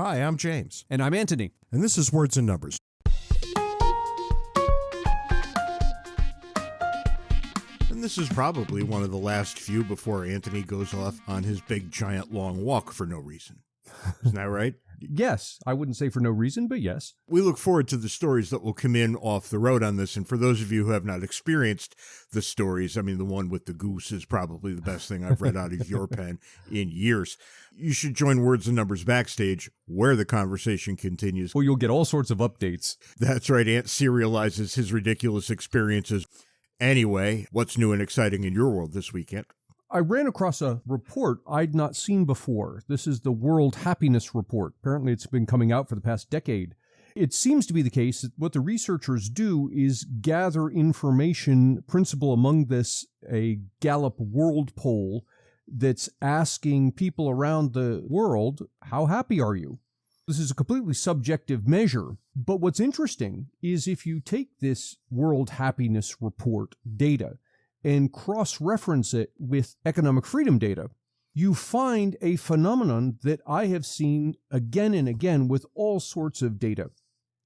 Hi, I'm James. And I'm Anthony. And this is Words and Numbers. And this is probably one of the last few before Anthony goes off on his big, giant, long walk for no reason. Isn't that right? Yes. I wouldn't say for no reason, but yes. We look forward to the stories that will come in off the road on this. And for those of you who have not experienced the stories, I mean, the one with the goose is probably the best thing I've read out of your pen in years. You should join Words and Numbers Backstage, where the conversation continues. Well, you'll get all sorts of updates. That's right. Ant serializes his ridiculous experiences. Anyway, what's new and exciting in your world this weekend? I ran across a report I'd not seen before. This is the World Happiness Report. Apparently, it's been coming out for the past decade. It seems to be the case that what the researchers do is gather information, principal among this a Gallup World Poll that's asking people around the world, how happy are you? This is a completely subjective measure. But what's interesting is if you take this World Happiness Report data and cross-reference it with economic freedom data, you find a phenomenon that I have seen again and again with all sorts of data.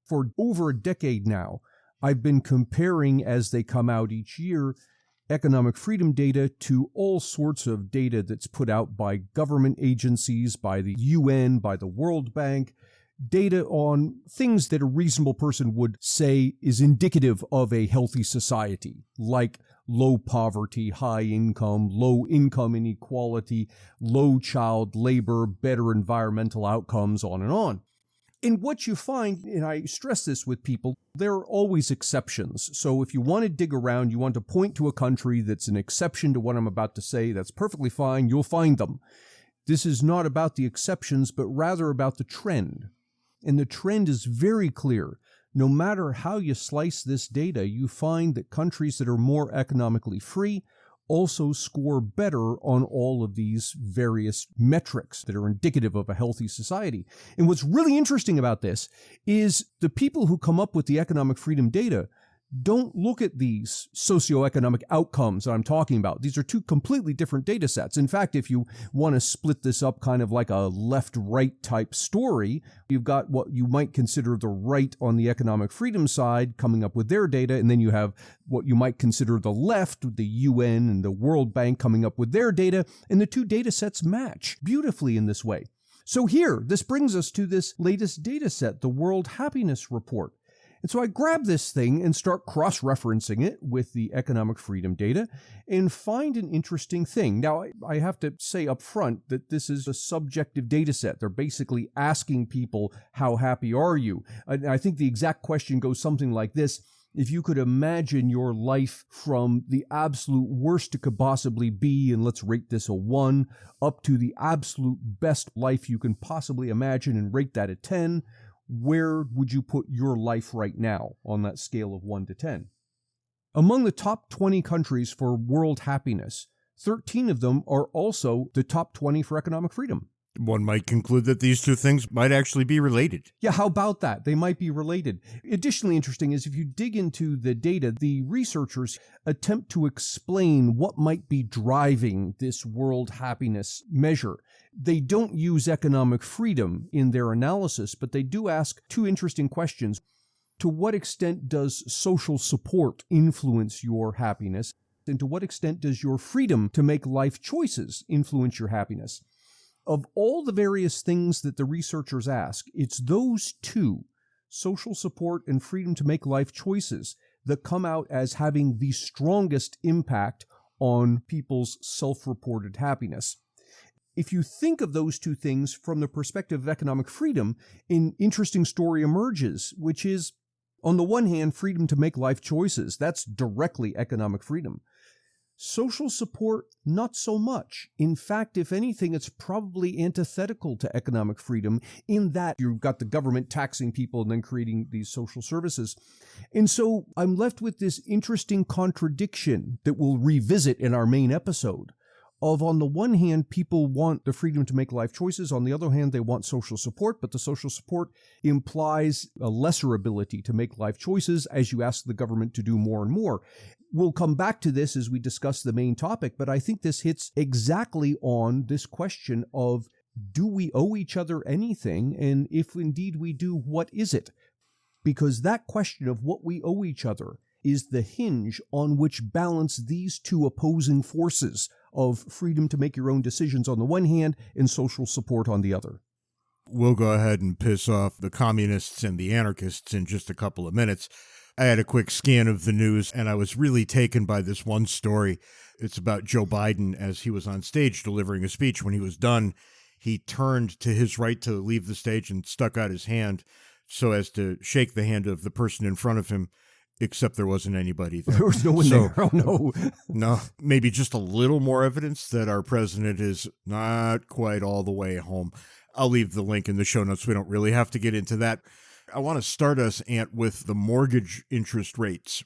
For over a decade now, I've been comparing, as they come out each year, economic freedom data to all sorts of data that's put out by government agencies, by the UN, by the World Bank, data on things that a reasonable person would say is indicative of a healthy society, like low poverty, high income, low income inequality, low child labor, better environmental outcomes, on and on. And what you find, and I stress this with people, there are always exceptions. So if you want to dig around, you want to point to a country that's an exception to what I'm about to say, that's perfectly fine, you'll find them. This is not about the exceptions, but rather about the trend. And the trend is very clear. No matter how you slice this data, you find that countries that are more economically free also score better on all of these various metrics that are indicative of a healthy society. And what's really interesting about this is the people who come up with the economic freedom data don't look at these socioeconomic outcomes that I'm talking about. These are two completely different data sets. In fact, if you want to split this up kind of like a left-right type story, you've got what you might consider the right on the economic freedom side coming up with their data, and then you have what you might consider the left, the UN and the World Bank coming up with their data, and the two data sets match beautifully in this way. So here, this brings us to this latest data set, the World Happiness Report. And so I grab this thing and start cross-referencing it with the economic freedom data and find an interesting thing. Now, I have to say up front that this is a subjective data set. They're basically asking people, how happy are you? And I think the exact question goes something like this. If you could imagine your life from the absolute worst it could possibly be, and let's rate this a 1, up to the absolute best life you can possibly imagine and rate that a 10, where would you put your life right now on that scale of 1 to 10? Among the top 20 countries for world happiness, 13 of them are also the top 20 for economic freedom. One might conclude that these two things might actually be related. Yeah, how about that? They might be related. Additionally interesting is if you dig into the data, the researchers attempt to explain what might be driving this world happiness measure. They don't use economic freedom in their analysis, but they do ask two interesting questions. To what extent does social support influence your happiness? And to what extent does your freedom to make life choices influence your happiness? Of all the various things that the researchers ask, it's those two, social support and freedom to make life choices, that come out as having the strongest impact on people's self-reported happiness. If you think of those two things from the perspective of economic freedom, an interesting story emerges, which is, on the one hand, freedom to make life choices. That's directly economic freedom. Social support, not so much. In fact, if anything, it's probably antithetical to economic freedom in that you've got the government taxing people and then creating these social services. And so I'm left with this interesting contradiction that we'll revisit in our main episode of, on the one hand, people want the freedom to make life choices. On the other hand, they want social support, but the social support implies a lesser ability to make life choices as you ask the government to do more and more. We'll come back to this as we discuss the main topic, but I think this hits exactly on this question of do we owe each other anything? And if indeed we do, what is it? Because that question of what we owe each other is the hinge on which balance these two opposing forces of freedom to make your own decisions on the one hand and social support on the other. We'll go ahead and piss off the communists and the anarchists in just a couple of minutes. I had a quick scan of the news, and I was really taken by this one story. It's about Joe Biden as he was on stage delivering a speech. When he was done, he turned to his right to leave the stage and stuck out his hand so as to shake the hand of the person in front of him, except there wasn't anybody there. There was no one there. Oh, no. No, maybe just a little more evidence that our president is not quite all the way home. I'll leave the link in the show notes. We don't really have to get into that. I want to start us, Ant, with the mortgage interest rates.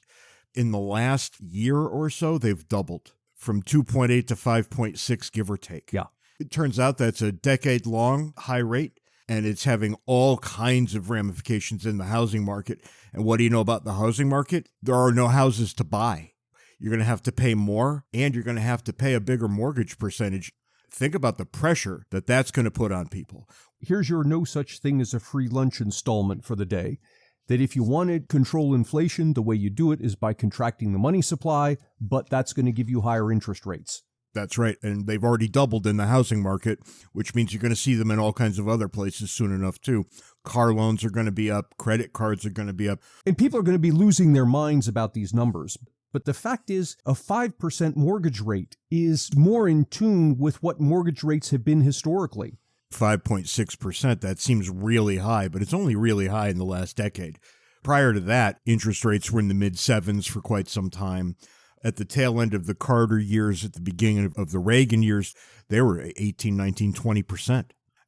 In the last year or so, they've doubled from 2.8 to 5.6, give or take. Yeah. It turns out that's a decade-long high rate, and it's having all kinds of ramifications in the housing market. And what do you know about the housing market? There are no houses to buy. You're going to have to pay more, and you're going to have to pay a bigger mortgage percentage. Think about the pressure that that's going to put on people. Here's your no such thing as a free lunch installment for the day. That if you want to control inflation, the way you do it is by contracting the money supply, but that's going to give you higher interest rates. That's right. And they've already doubled in the housing market, which means you're going to see them in all kinds of other places soon enough, too. Car loans are going to be up. Credit cards are going to be up. And people are going to be losing their minds about these numbers. But the fact is, a 5% mortgage rate is more in tune with what mortgage rates have been historically. 5.6%, that seems really high, but it's only really high in the last decade. Prior to that, interest rates were in the mid-sevens for quite some time. At the tail end of the Carter years, at the beginning of the Reagan years, they were 18, 19, 20%.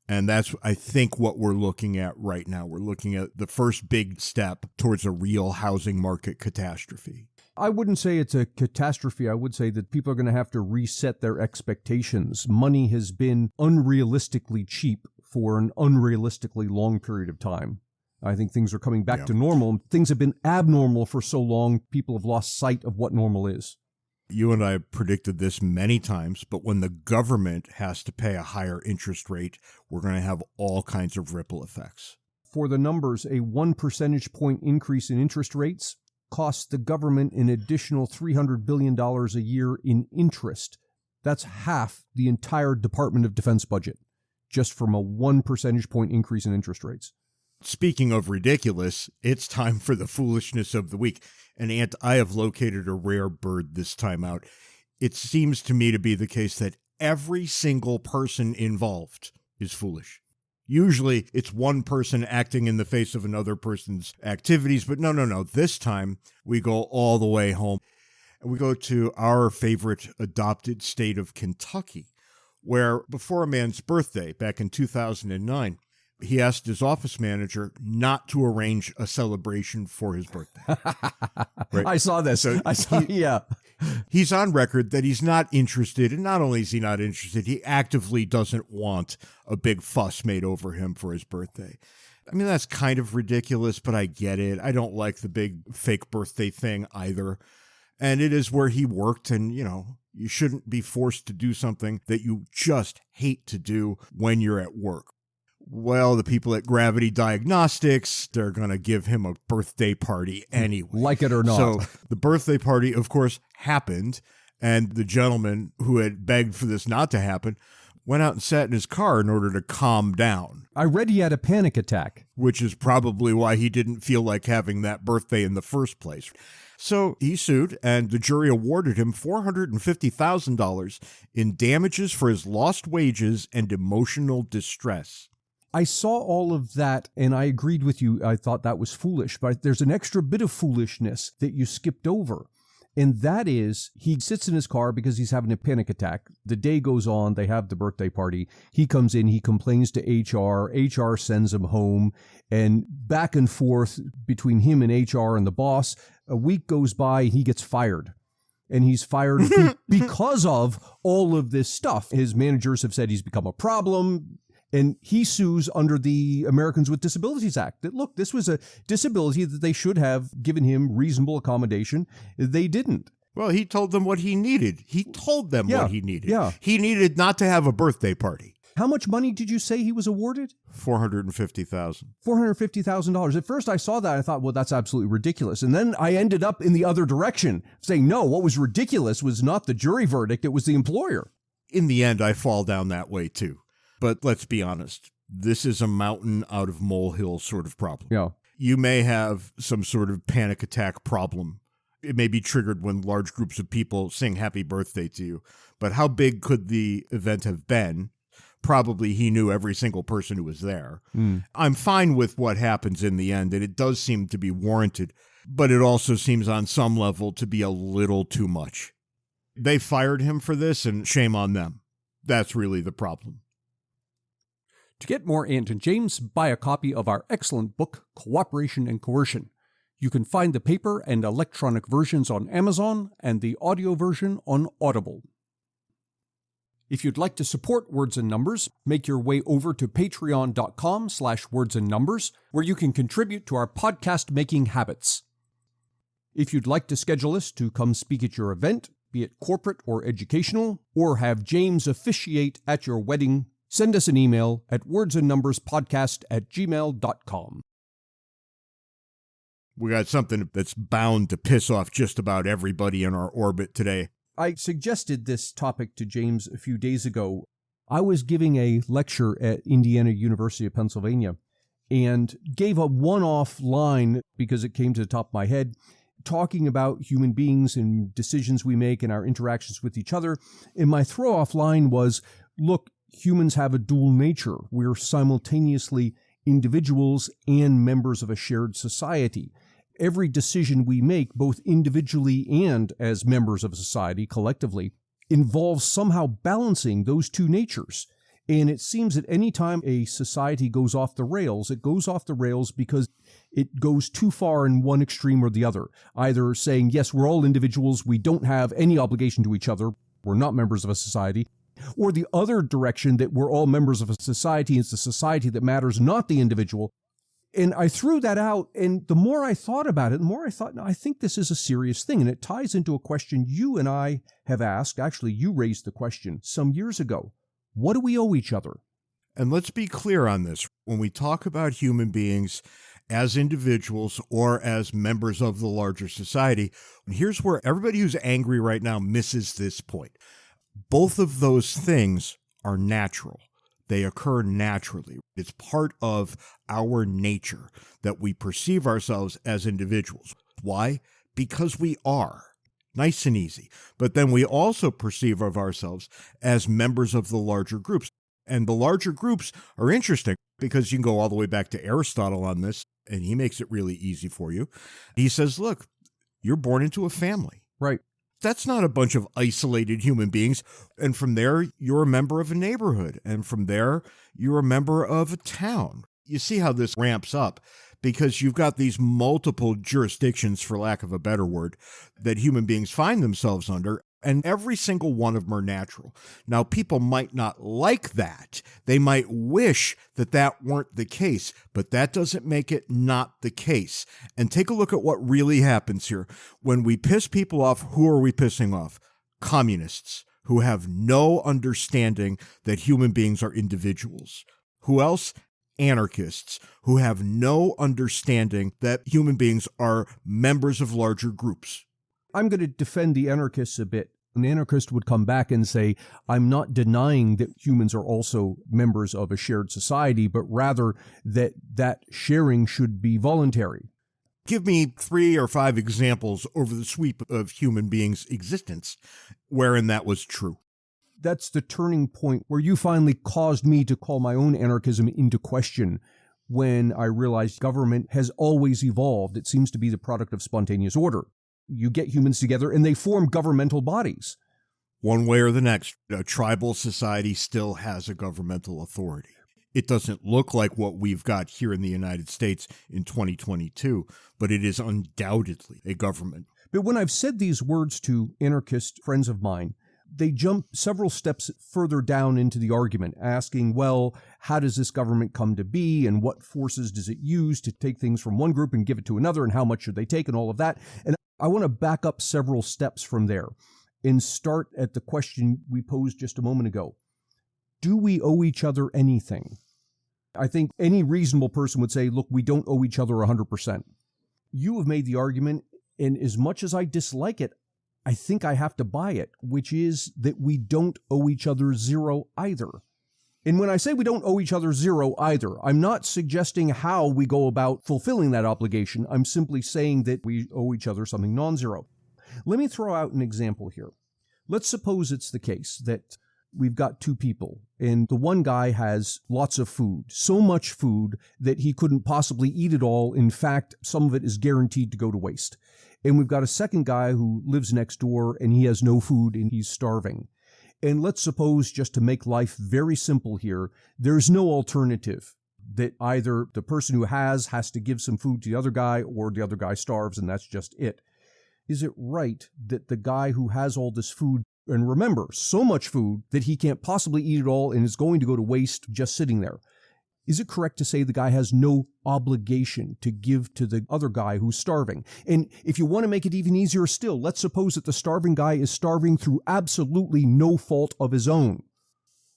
And that's, I think, what we're looking at right now. We're looking at the first big step towards a real housing market catastrophe. I wouldn't say it's a catastrophe. I would say that people are going to have to reset their expectations. Money has been unrealistically cheap for an unrealistically long period of time. I think things are coming back to normal. Things have been abnormal for so long, people have lost sight of what normal is. You and I have predicted this many times, but when the government has to pay a higher interest rate, we're going to have all kinds of ripple effects. For the numbers, a 1 percentage point increase in interest rates costs the government an additional $300 billion a year in interest. That's half the entire Department of Defense budget, just from a 1 percentage point increase in interest rates. Speaking of ridiculous, it's time for the foolishness of the week. And Ant, I have located a rare bird this time out. It seems to me to be the case that every single person involved is foolish. Usually it's one person acting in the face of another person's activities, but no. This time we go all the way home. And we go to our favorite adopted state of Kentucky, where before a man's birthday back in 2009, he asked his office manager not to arrange a celebration for his birthday. Right? I saw this. Yeah. He's on record that he's not interested, and not only is he not interested, he actively doesn't want a big fuss made over him for his birthday. I mean, that's kind of ridiculous, but I get it. I don't like the big fake birthday thing either. And it is where he worked, and, you shouldn't be forced to do something that you just hate to do when you're at work. Well, the people at Gravity Diagnostics, they're going to give him a birthday party anyway. Like it or not. So the birthday party, of course, happened, and the gentleman who had begged for this not to happen went out and sat in his car in order to calm down. I read he had a panic attack. Which is probably why he didn't feel like having that birthday in the first place. So he sued, and the jury awarded him $450,000 in damages for his lost wages and emotional distress. I saw all of that, and I agreed with you. I thought that was foolish, but there's an extra bit of foolishness that you skipped over. And that is, he sits in his car because he's having a panic attack. The day goes on, they have the birthday party. He comes in, he complains to HR. HR sends him home, and back and forth between him and HR and the boss. A week goes by, he gets fired. And he's fired because of all of this stuff. His managers have said he's become a problem. And he sues under the Americans with Disabilities Act. That, look, this was a disability that they should have given him reasonable accommodation. They didn't. Well, he told them what he needed. He told them what he needed. Yeah. He needed not to have a birthday party. How much money did you say he was awarded? $450,000. $450,000. At first I saw that, I thought, well, that's absolutely ridiculous. And then I ended up in the other direction, saying, no, what was ridiculous was not the jury verdict, it was the employer. In the end, I fall down that way too. But let's be honest, this is a mountain out of molehill sort of problem. Yeah. You may have some sort of panic attack problem. It may be triggered when large groups of people sing happy birthday to you. But how big could the event have been? Probably he knew every single person who was there. I'm fine with what happens in the end, and it does seem to be warranted, but it also seems on some level to be a little too much. They fired him for this, and shame on them. That's really the problem. To get more Ant and James, buy a copy of our excellent book, Cooperation and Coercion. You can find the paper and electronic versions on Amazon and the audio version on Audible. If you'd like to support Words and Numbers, make your way over to patreon.com/wordsandnumbers, where you can contribute to our podcast-making habits. If you'd like to schedule us to come speak at your event, be it corporate or educational, or have James officiate at your wedding, send us an email at wordsandnumberspodcast@gmail.com. We got something that's bound to piss off just about everybody in our orbit today. I suggested this topic to James a few days ago. I was giving a lecture at Indiana University of Pennsylvania and gave a one-off line because it came to the top of my head, talking about human beings and decisions we make and our interactions with each other. And my throw-off line was, look, humans have a dual nature. We're simultaneously individuals and members of a shared society. Every decision we make, both individually and as members of a society collectively, involves somehow balancing those two natures. And it seems that any time a society goes off the rails, it goes off the rails because it goes too far in one extreme or the other. Either saying, yes, we're all individuals, we don't have any obligation to each other, we're not members of a society, or the other direction that we're all members of a society, it's the society that matters, not the individual. And I threw that out, and the more I thought about it, the more I thought, no, I think this is a serious thing, and it ties into a question you and I have asked. Actually, you raised the question some years ago. What do we owe each other? And let's be clear on this. When we talk about human beings as individuals or as members of the larger society, here's where everybody who's angry right now misses this point. Both of those things are natural. They occur naturally. It's part of our nature that we perceive ourselves as individuals. Why? Because we are. Nice and easy. But then we also perceive of ourselves as members of the larger groups. And the larger groups are interesting because you can go all the way back to Aristotle on this, and he makes it really easy for you. He says, look, you're born into a family. Right. That's not a bunch of isolated human beings. And from there, you're a member of a neighborhood. And from there, you're a member of a town. You see how this ramps up because you've got these multiple jurisdictions, for lack of a better word, that human beings find themselves under. And every single one of them are natural. Now, people might not like that. They might wish that that weren't the case, but that doesn't make it not the case. And take a look at what really happens here. When we piss people off, who are we pissing off? Communists who have no understanding that human beings are individuals. Who else? Anarchists who have no understanding that human beings are members of larger groups. I'm going to defend the anarchists a bit. An anarchist would come back and say, I'm not denying that humans are also members of a shared society, but rather that sharing should be voluntary. Give me 3 or 5 examples over the sweep of human beings' existence wherein that was true. That's the turning point where you finally caused me to call my own anarchism into question when I realized government has always evolved. It seems to be the product of spontaneous order. You get humans together and they form governmental bodies. One way or the next, a tribal society still has a governmental authority. It doesn't look like what we've got here in the United States in 2022, but it is undoubtedly a government. But when I've said these words to anarchist friends of mine, they jump several steps further down into the argument, asking, well, how does this government come to be and what forces does it use to take things from one group and give it to another and how much should they take and all of that? And I want to back up several steps from there and start at the question we posed just a moment ago. do we owe each other anything? I think any reasonable person would say, look, we don't owe each other 100%. You have made the argument, and as much as I dislike it, I think I have to buy it, which is that we don't owe each other zero either. And when I say we don't owe each other zero either, I'm not suggesting how we go about fulfilling that obligation. I'm simply saying that we owe each other something non-zero. Let me throw out an example here. Let's suppose it's the case that we've got two people, and the one guy has lots of food, so much food that he couldn't possibly eat it all. In fact, some of it is guaranteed to go to waste. And we've got a second guy who lives next door, and he has no food, and he's starving. And let's suppose, just to make life very simple here, there's no alternative, that either the person who has to give some food to the other guy, or the other guy starves, and that's just it. Is it right that the guy who has all this food, and remember, so much food that he can't possibly eat it all and is going to go to waste just sitting there, is it correct to say the guy has no obligation to give to the other guy who's starving? And if you want to make it even easier still, let's suppose that the starving guy is starving through absolutely no fault of his own.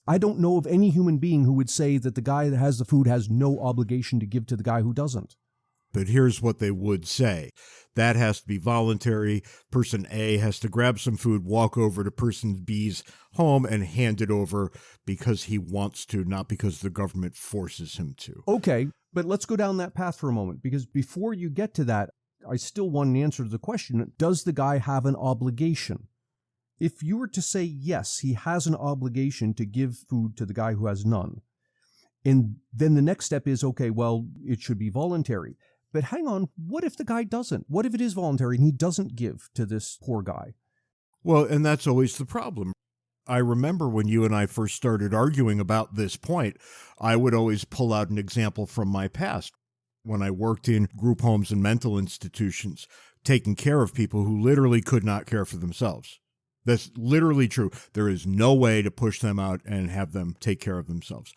I don't know of any human being who would say that the guy that has the food has no obligation to give to the guy who doesn't. But here's what they would say. That has to be voluntary. Person A has to grab some food, walk over to person B's home and hand it over because he wants to, not because the government forces him to. Okay, but let's go down that path for a moment, because before you get to that, I still want an answer to the question, does the guy have an obligation? If you were to say yes, he has an obligation to give food to the guy who has none, and then the next step is, okay, well, it should be voluntary. But hang on, what if the guy doesn't? What if it is voluntary and he doesn't give to this poor guy? Well, and that's always the problem. I remember when you and I first started arguing about this point, I would always pull out an example from my past. When I worked in group homes and mental institutions, taking care of people who literally could not care for themselves. That's literally true. There is no way to push them out and have them take care of themselves.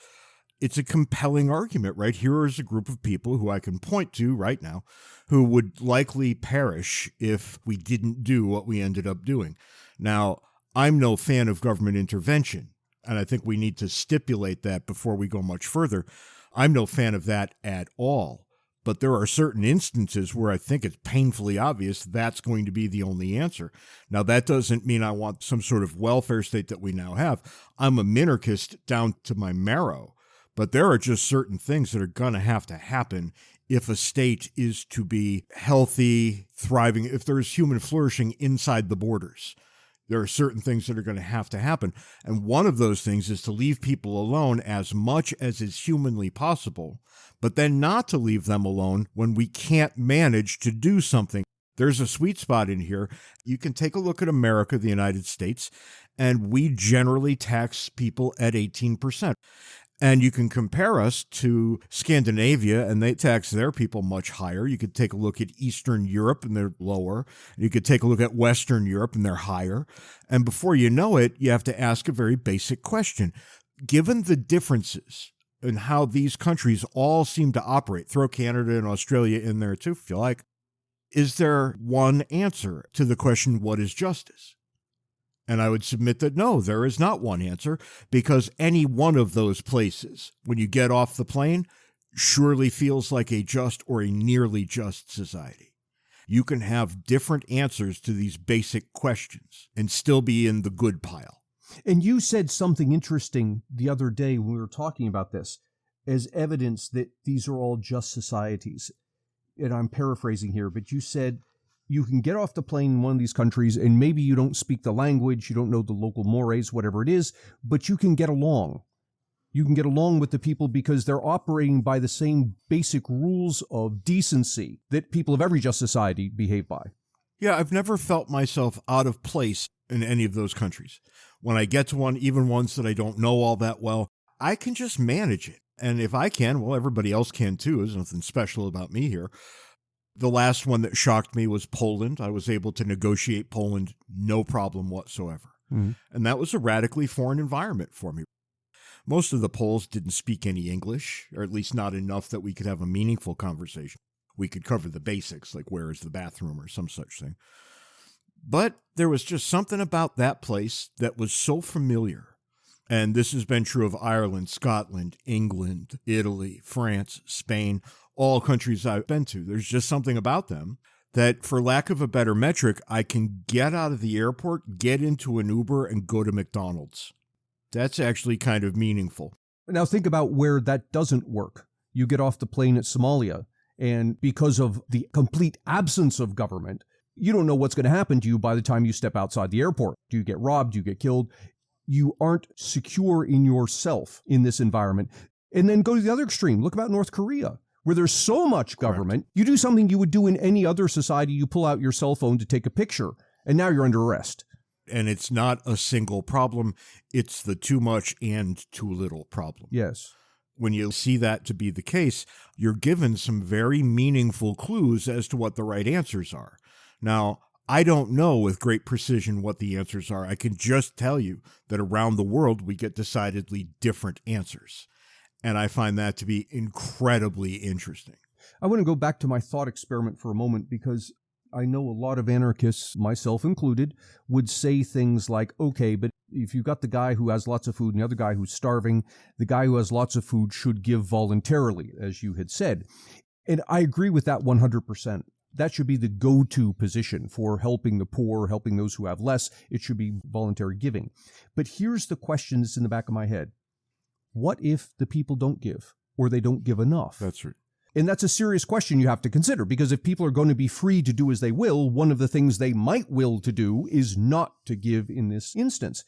It's a compelling argument, right? Here is a group of people who I can point to right now who would likely perish if we didn't do what we ended up doing. Now, I'm no fan of government intervention, and I think we need to stipulate that before we go much further. I'm no fan of that at all. But there are certain instances where I think it's painfully obvious that's going to be the only answer. Now, that doesn't mean I want some sort of welfare state that we now have. I'm a minarchist down to my marrow. But there are just certain things that are going to have to happen if a state is to be healthy, thriving, if there's human flourishing inside the borders. There are certain things that are going to happen. And one of those things is to leave people alone as much as is humanly possible, but then not to leave them alone when we can't manage to do something. There's a sweet spot in here. You can take a look at America, the United States, and we generally tax people at 18%. And you can compare us to Scandinavia, and they tax their people much higher. You could take a look at Eastern Europe, and they're lower. You could take a look at Western Europe, and they're higher. And before you know it, you have to ask a very basic question. Given the differences in how these countries all seem to operate, throw Canada and Australia in there too, if you like, is there one answer to the question, what is justice? And I would submit that no, there is not one answer, because any one of those places, when you get off the plane, surely feels like a just or a nearly just society. You can have different answers to these basic questions and still be in the good pile. And you said something interesting the other day when we were talking about this as evidence that these are all just societies. And I'm paraphrasing here, but you said you can get off the plane in one of these countries and maybe you don't speak the language, you don't know the local mores, whatever it is, but you can get along. You can get along with the people because they're operating by the same basic rules of decency that people of every just society behave by. Yeah, I've never felt myself out of place in any of those countries. When I get to one, even ones that I don't know all that well, I can just manage it. And if I can, well, everybody else can too. There's nothing special about me here. The last one that shocked me was Poland. I was able to negotiate Poland no problem whatsoever. Mm-hmm. And that was a radically foreign environment for me. Most of the Poles didn't speak any English, or at least not enough that we could have a meaningful conversation. We could cover the basics, like where is the bathroom or some such thing. But there was just something about that place that was so familiar. And this has been true of Ireland, Scotland, England, Italy, France, Spain, all countries I've been to. There's just something about them that, for lack of a better metric, I can get out of the airport, get into an Uber, and go to McDonald's. That's actually kind of meaningful. Now think about where that doesn't work. You get off the plane at Somalia, and because of the complete absence of government, you don't know what's going to happen to you by the time you step outside the airport. Do you get robbed? Do you get killed? You aren't secure in yourself in this environment. And then go to the other extreme. Look about North Korea, where there's so much government. Correct. You do something you would do in any other society. You pull out your cell phone to take a picture, and now you're under arrest. And it's not a single problem. It's the too much and too little problem. Yes. When you see that to be the case, you're given some very meaningful clues as to what the right answers are. Now, I don't know with great precision what the answers are. I can just tell you that around the world, we get decidedly different answers. And I find that to be incredibly interesting. I want to go back to my thought experiment for a moment, because I know a lot of anarchists, myself included, would say things like, okay, but if you've got the guy who has lots of food and the other guy who's starving, the guy who has lots of food should give voluntarily, as you had said. And I agree with that 100%. That should be the go-to position for helping the poor, helping those who have less. It should be voluntary giving. But here's the question that's in the back of my head. What if the people don't give, or they don't give enough? That's right. And that's a serious question you have to consider, because if people are going to be free to do as they will, one of the things they might will to do is not to give in this instance.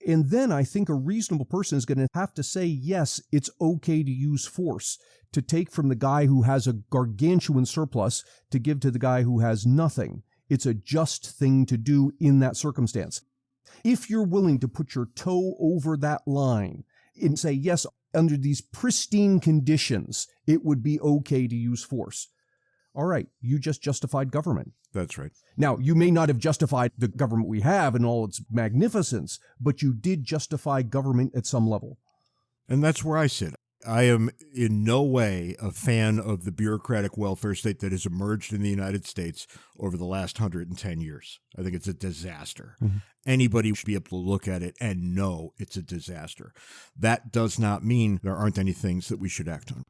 And then I think a reasonable person is going to have to say, yes, it's okay to use force, to take from the guy who has a gargantuan surplus to give to the guy who has nothing. It's a just thing to do in that circumstance. If you're willing to put your toe over that line and say, yes, under these pristine conditions, it would be okay to use force. All right, you just justified government. That's right. Now, you may not have justified the government we have in all its magnificence, but you did justify government at some level. And that's where I sit. I am in no way a fan of the bureaucratic welfare state that has emerged in the United States over the last 110 years. I think it's a disaster. Mm-hmm. Anybody should be able to look at it and know it's a disaster. That does not mean there aren't any things that we should act on.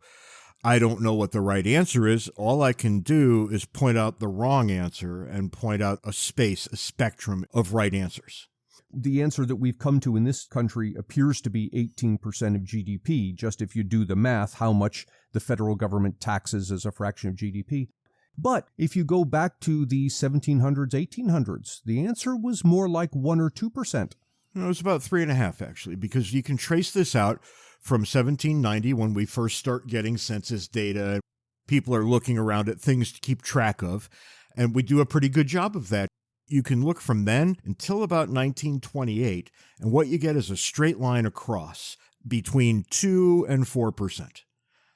I don't know what the right answer is. All I can do is point out the wrong answer and point out a space, a spectrum of right answers. The answer that we've come to in this country appears to be 18% of GDP, just if you do the math, how much the federal government taxes as a fraction of GDP. But if you go back to the 1700s, 1800s, the answer was more like 1 or 2%. It was about 3.5%, actually, because you can trace this out from 1790, when we first start getting census data. People are looking around at things to keep track of, and we do a pretty good job of that. You can look from then until about 1928, and what you get is a straight line across between 2 and 4%.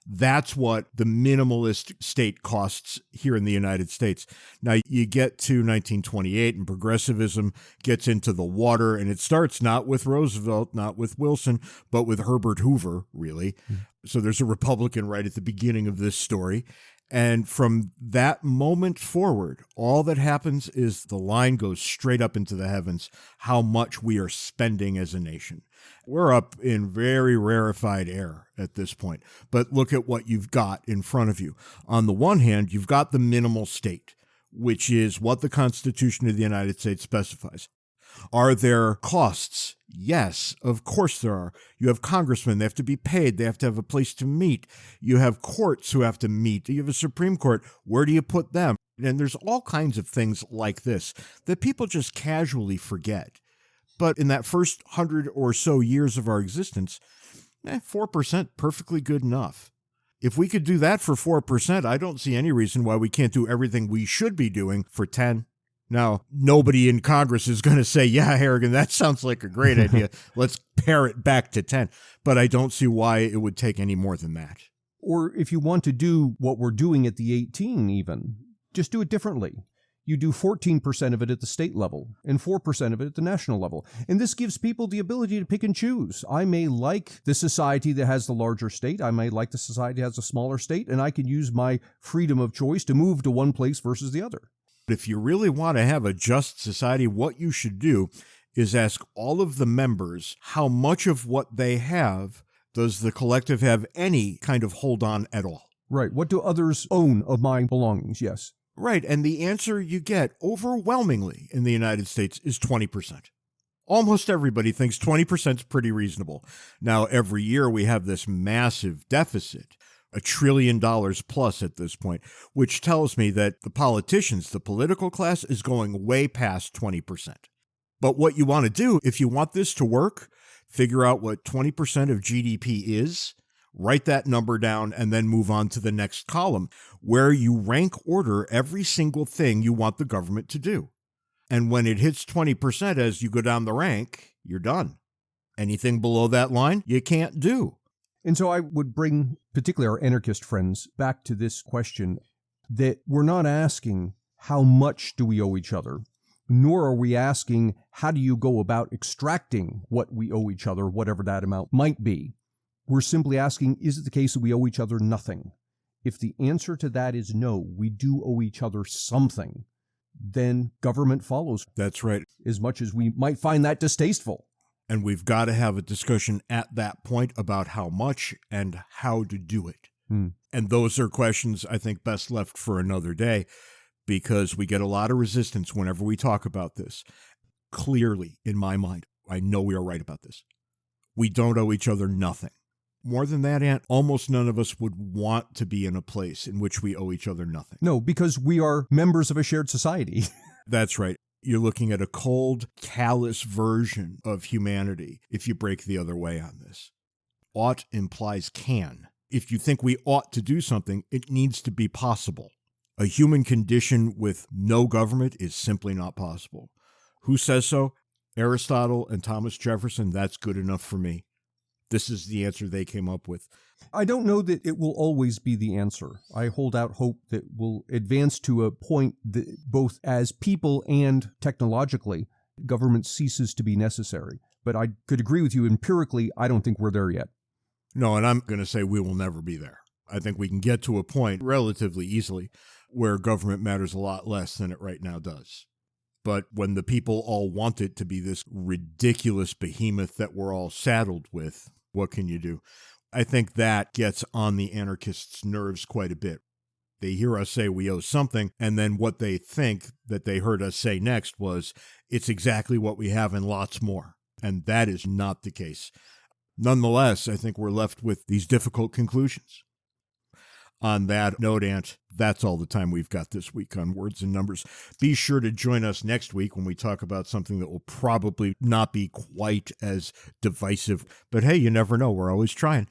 That's what the minimalist state costs here in the United States. Now, you get to 1928, and progressivism gets into the water, and it starts not with Roosevelt, not with Wilson, but with Herbert Hoover, really. So there's a Republican right at the beginning of this story. And from that moment forward, all that happens is the line goes straight up into the heavens, how much we are spending as a nation. We're up in very rarefied air at this point. But look at what you've got in front of you. On the one hand, you've got the minimal state, which is what the Constitution of the United States specifies. Are there costs? Yes, of course there are. You have congressmen, they have to be paid, they have to have a place to meet. You have courts who have to meet. You have a Supreme Court. Where do you put them? And there's all kinds of things like this that people just casually forget. But in that first 100 or so years of our existence, 4%, perfectly good enough. If we could do that for 4%, I don't see any reason why we can't do everything we should be doing for 10. Now, nobody in Congress is going to say, yeah, Harrigan, that sounds like a great idea. Let's pare it back to 10. But I don't see why it would take any more than that. Or if you want to do what we're doing at the 18 even, just do it differently. You do 14% of it at the state level and 4% of it at the national level. And this gives people the ability to pick and choose. I may like the society that has the larger state. I may like the society that has a smaller state, and I can use my freedom of choice to move to one place versus the other. If you really want to have a just society, what you should do is ask all of the members how much of what they have does the collective have any kind of hold on at all. Right. What do others own of my belongings? Yes. Right. And the answer you get overwhelmingly in the United States is 20%. Almost everybody thinks 20% is pretty reasonable. Now, every year we have this massive deficit, $1 trillion plus at this point, which tells me that the politicians, the political class, is going way past 20%. But what you want to do, if you want this to work, figure out what 20% of GDP is, write that number down, and then move on to the next column, where you rank order every single thing you want the government to do. And when it hits 20% as you go down the rank, you're done. Anything below that line, you can't do. And so I would bring particularly our anarchist friends back to this question, that we're not asking how much do we owe each other, nor are we asking how do you go about extracting what we owe each other, whatever that amount might be. We're simply asking, is it the case that we owe each other nothing? If the answer to that is no, we do owe each other something, then government follows. That's right. As much as we might find that distasteful. And we've got to have a discussion at that point about how much and how to do it. And those are questions I think best left for another day, because we get a lot of resistance whenever we talk about this. Clearly, in my mind, I know we are right about this. We don't owe each other nothing. More than that, Ant, almost none of us would want to be in a place in which we owe each other nothing. No, because we are members of a shared society. That's right. You're looking at a cold, callous version of humanity if you break the other way on this. Ought implies can. If you think we ought to do something, it needs to be possible. A human condition with no government is simply not possible. Who says so? Aristotle and Thomas Jefferson. That's good enough for me. This is the answer they came up with. I don't know that it will always be the answer. I hold out hope that we'll advance to a point that both as people and technologically, government ceases to be necessary. But I could agree with you empirically, I don't think we're there yet. No, and I'm going to say we will never be there. I think we can get to a point relatively easily where government matters a lot less than it right now does. But when the people all want it to be this ridiculous behemoth that we're all saddled with, what can you do? I think that gets on the anarchists' nerves quite a bit. They hear us say we owe something, and then what they think that they heard us say next was, it's exactly what we have and lots more. And that is not the case. Nonetheless, I think we're left with these difficult conclusions. On that note, Ant, that's all the time we've got this week on Words and Numbers. Be sure to join us next week when we talk about something that will probably not be quite as divisive. But hey, you never know. We're always trying.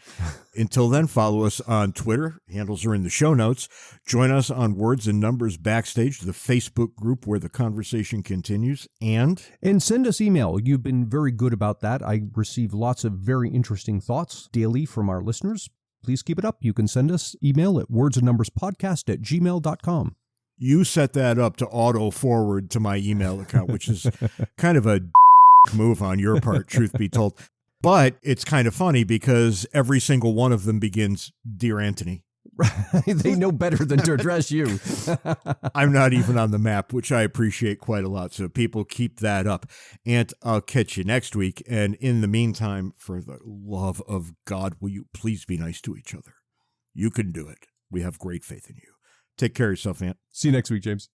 Until then, follow us on Twitter. Handles are in the show notes. Join us on Words and Numbers Backstage, the Facebook group where the conversation continues. And send us email. You've been very good about that. I receive lots of very interesting thoughts daily from our listeners. Please keep it up. You can send us email at wordsandnumberspodcast@gmail.com. You set that up to auto-forward to my email account, which is kind of a move on your part, truth be told. But it's kind of funny because every single one of them begins, Dear Anthony. They know better than to address you. I'm not even on the map, which I appreciate quite a lot. So people keep that up. And I'll catch you next week. And in the meantime, for the love of God, will you please be nice to each other? You can do it. We have great faith in you. Take care of yourself, Ant. See you next week, James.